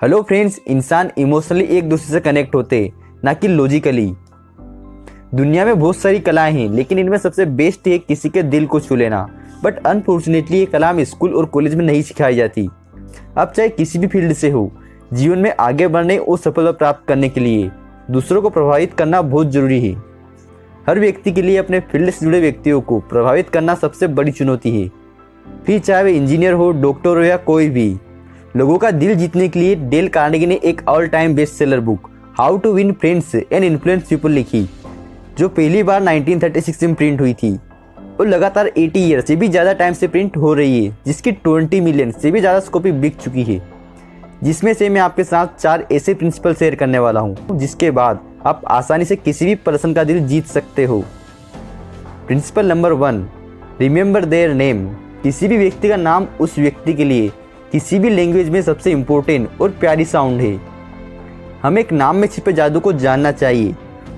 Hello friends, इंसान emotionally एक दूसरे से कनेक्ट होते ना कि लॉजिकली। दुनिया में बहुत सारी कलाएं हैं, लेकिन इनमें सबसे बेस्ट है किसी के दिल को छू लेना। बट अनफॉर्चुनेटली ये कला हम स्कूल और कॉलेज में नहीं सिखाई जाती। अब चाहे किसी भी फील्ड से हो, जीवन में आगे बढ़ने और सफलता प्राप्त करने के लिए दूसरों को प्रभावित करना बहुत जरूरी है। हर व्यक्ति के लिए अपने फील्ड से जुड़े व्यक्तियों को प्रभावित करना सबसे बड़ी चुनौती है। फिर चाहे वे इंजीनियर हो, डॉक्टर हो या कोई भी। लोगों का दिल जीतने के लिए डेल कार्नेगी ने एक all time best seller book how to win friends and influence people लिखी, जो पहली बार 1936 में प्रिंट हुई थी और लगातार 80 ईयर से भी ज़्यादा टाइम से प्रिंट हो रही है, जिसकी 20 मिलियन से भी ज़्यादा कॉपी बिक चुकी है। जिसमें से मैं आपके साथ 4 ऐसे प्रिंसिपल शेयर करने वाला हूँ जिसके बाद आप आसानी से किसी भी पर्सन का दिल जीत सकते हो। Principle number 1, remember their name. किसी भी व्यक्ति का नाम उस व्यक्ति के लिए किसी भी लैंग्वेज में सबसे इम्पोर्टेंट और प्यारी साउंड है। हमें एक नाम में छिपे जादू को जानना चाहिए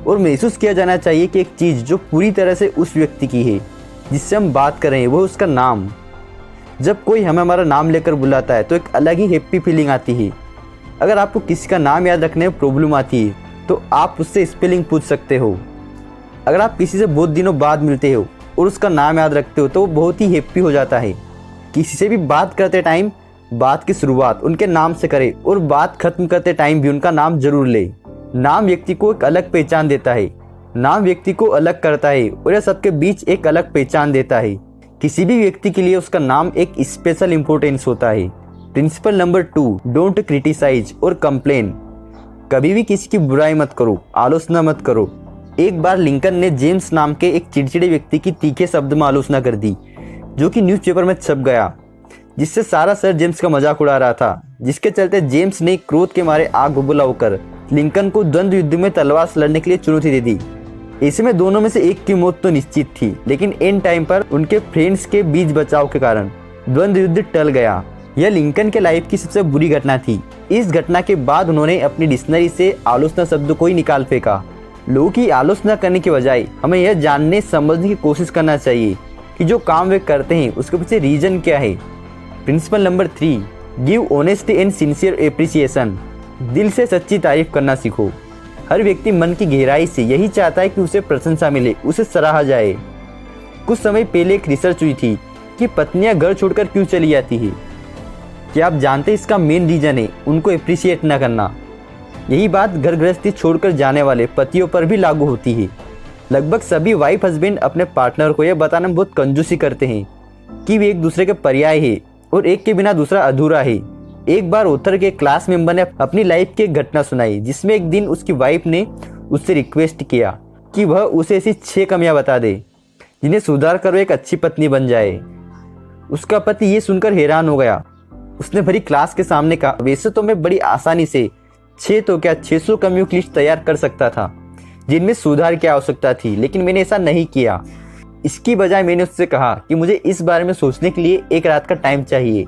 और महसूस किया जाना चाहिए कि एक चीज़ जो पूरी तरह से उस व्यक्ति की है जिससे हम बात कर रहे हैं, वो उसका नाम। जब कोई हमें हमारा नाम लेकर बुलाता है तो एक अलग ही हैप्पी फीलिंग आती है। अगर आपको किसी का नाम याद रखने में प्रॉब्लम आती है तो आप उससे स्पेलिंग पूछ सकते हो। अगर आप किसी से बहुत दिनों बाद मिलते हो और उसका नाम याद रखते हो तो वो बहुत ही हैप्पी हो जाता है। किसी से भी बात करते टाइम बात की शुरुआत उनके नाम से करें और बात खत्म करते टाइम भी उनका नाम जरूर ले। नाम व्यक्ति को एक अलग पहचान देता है, नाम व्यक्ति को अलग करता है और यह सबके बीच एक अलग पहचान देता है। किसी भी व्यक्ति के लिए उसका नाम एक स्पेशल इंपॉर्टेंस होता है। प्रिंसिपल नंबर 2, डोंट क्रिटिसाइज और कंप्लेन। कभी भी किसी की बुराई मत करो, आलोचना मत करो। एक बार लिंकन ने जेम्स नाम के एक चिड़चिड़े व्यक्ति की तीखे शब्द में आलोचना कर दी, जो कि न्यूज़पेपर में छप गया, जिससे सारा शहर जेम्स का मजाक उड़ा रहा था। जिसके चलते जेम्स ने क्रोध के मारे आग बबूला होकर लिंकन को द्वंद्व युद्ध में तलवार से लड़ने के लिए चुनौती दे दी। ऐसे में दोनों में से एक की मौत तो निश्चित थी, लेकिन एंड टाइम पर उनके फ्रेंड्स के बीच बचाव के कारण द्वंद्व युद्ध टल गया। यह लिंकन के लाइफ की सबसे बुरी घटना थी। इस घटना के बाद उन्होंने अपनी डिक्शनरी से आलोचना शब्द को ही निकाल फेंका। लोगों की आलोचना करने के बजाय हमें यह जानने समझने की कोशिश करना चाहिए कि जो काम वे करते हैं उसके पीछे रीजन क्या है। Principle number 3, give honesty and sincere appreciation. दिल से सच्ची तारीफ करना सीखो। हर व्यक्ति मन की गहराई से यही चाहता है कि उसे प्रशंसा मिले, उसे सराहा जाए। कुछ समय पहले एक रिसर्च हुई थी कि पत्नियां घर छोड़कर क्यों चली जाती है। क्या आप जानते हैं इसका मेन रीजन है उनको एप्रिसिएट न करना। यही बात घर गृहस्थी छोड़कर जाने वाले पतियों पर भी लागू होती है। लगभग सभी वाइफ हस्बैंड अपने पार्टनर को यह बताने में बहुत कंजूसी करते हैं कि वे एक दूसरे के पर्याय है और एक के बिना दूसरा अधूरा है। एक बार ऑथर के क्लास मेंबर ने अपनी लाइफ की एक घटना सुनाई, जिसमें एक दिन उसकी वाइफ ने उससे रिक्वेस्ट किया कि वह उसे ऐसी 6 कमियां बता दे जिन्हें सुधार कर वो एक अच्छी पत्नी बन जाए। उसका पति ये सुनकर हैरान हो गया। उसने भरी क्लास के सामने कहा, वैसे तो मैं बड़ी आसानी से 6 तो क्या 600 कमियों की लिस्ट तैयार कर सकता था जिनमें सुधार की आवश्यकता थी, लेकिन मैंने ऐसा नहीं किया। इसकी बजाय मैंने उससे कहा कि मुझे इस बारे में सोचने के लिए एक रात का टाइम चाहिए।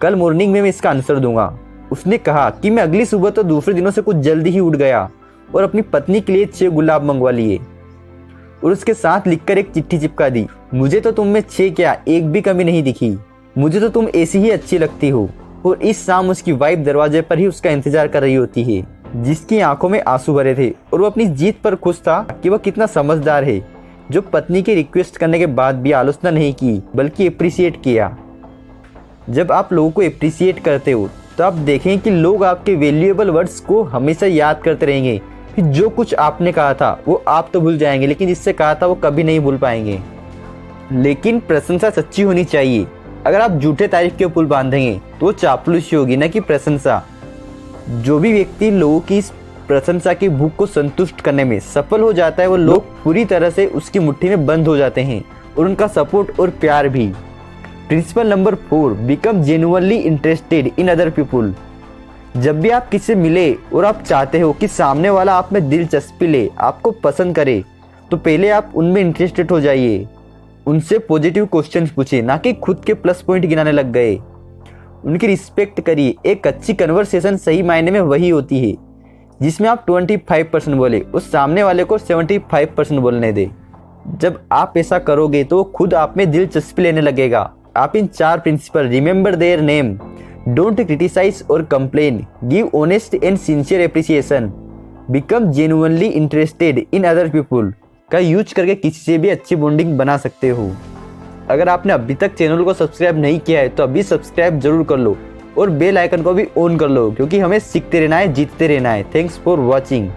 कल मॉर्निंग में मैं इसका आंसर दूंगा। उसने कहा कि मैं अगली सुबह तो दूसरे दिनों से कुछ जल्दी ही उठ गया और अपनी पत्नी के लिए 6 गुलाब मंगवा लिए और उसके साथ लिखकर एक चिट्ठी चिपका दी। मुझे तो तुम में 6 क्या 1 भी कमी नहीं दिखी। मुझे तो तुम ऐसी ही अच्छी लगती हो। और इस शाम उसकी वाइफ दरवाजे पर ही उसका इंतजार कर रही होती है, जिसकी आंखों में आंसू भरे थे और वो अपनी जीत पर खुश था कि वह कितना समझदार है, जो पत्नी की रिक्वेस्ट करने के बाद भी आलोचना नहीं की बल्कि एप्रिसिएट किया। जब आप लोगों को एप्रिसिएट करते हो तो आप देखें कि लोग आपके वैल्यूएबल वर्ड्स को हमेशा याद करते रहेंगे। कि जो कुछ आपने कहा था वो आप तो भूल जाएंगे, लेकिन जिससे कहा था वो कभी नहीं भूल पाएंगे। लेकिन प्रशंसा सच्ची होनी चाहिए। अगर आप झूठे तारीफ के पुल बांधेंगे तो वो चापलूसी होगी, न कि प्रशंसा। जो भी व्यक्ति लोगों की प्रशंसा की भूख को संतुष्ट करने में सफल हो जाता है, वो लोग पूरी तरह से उसकी मुट्ठी में बंद हो जाते हैं और उनका सपोर्ट और प्यार भी। Principle number 4, become genuinely interested in other people. जब भी आप किसी से मिले और आप चाहते हो कि सामने वाला आप में दिलचस्पी ले, आपको पसंद करे, तो पहले आप उनमें इंटरेस्टेड हो जाइए। उनसे पॉजिटिव क्वेश्चंस पूछिए, ना कि खुद के प्लस पॉइंट गिनाने लग गए। उनकी रिस्पेक्ट करिए। एक अच्छी कन्वर्सेशन सही मायने में वही होती है जिसमें आप 25% बोले, उस सामने वाले को 75% बोलने दे। जब आप ऐसा करोगे तो खुद आप में दिलचस्पी लेने लगेगा। आप इन 4 principle, remember their name, don't criticise और complain, give honest and sincere appreciation, become genuinely interested in other people का यूज करके किसी से भी अच्छी बॉन्डिंग बना सकते हो। अगर आपने अभी तक चैनल को सब्सक्राइब नहीं किया है तो अभी सब्सक्राइब जरूर कर लो और बेल आइकन को भी ऑन कर लो, क्योंकि हमें सीखते रहना है, जीतते रहना है। Thanks for watching.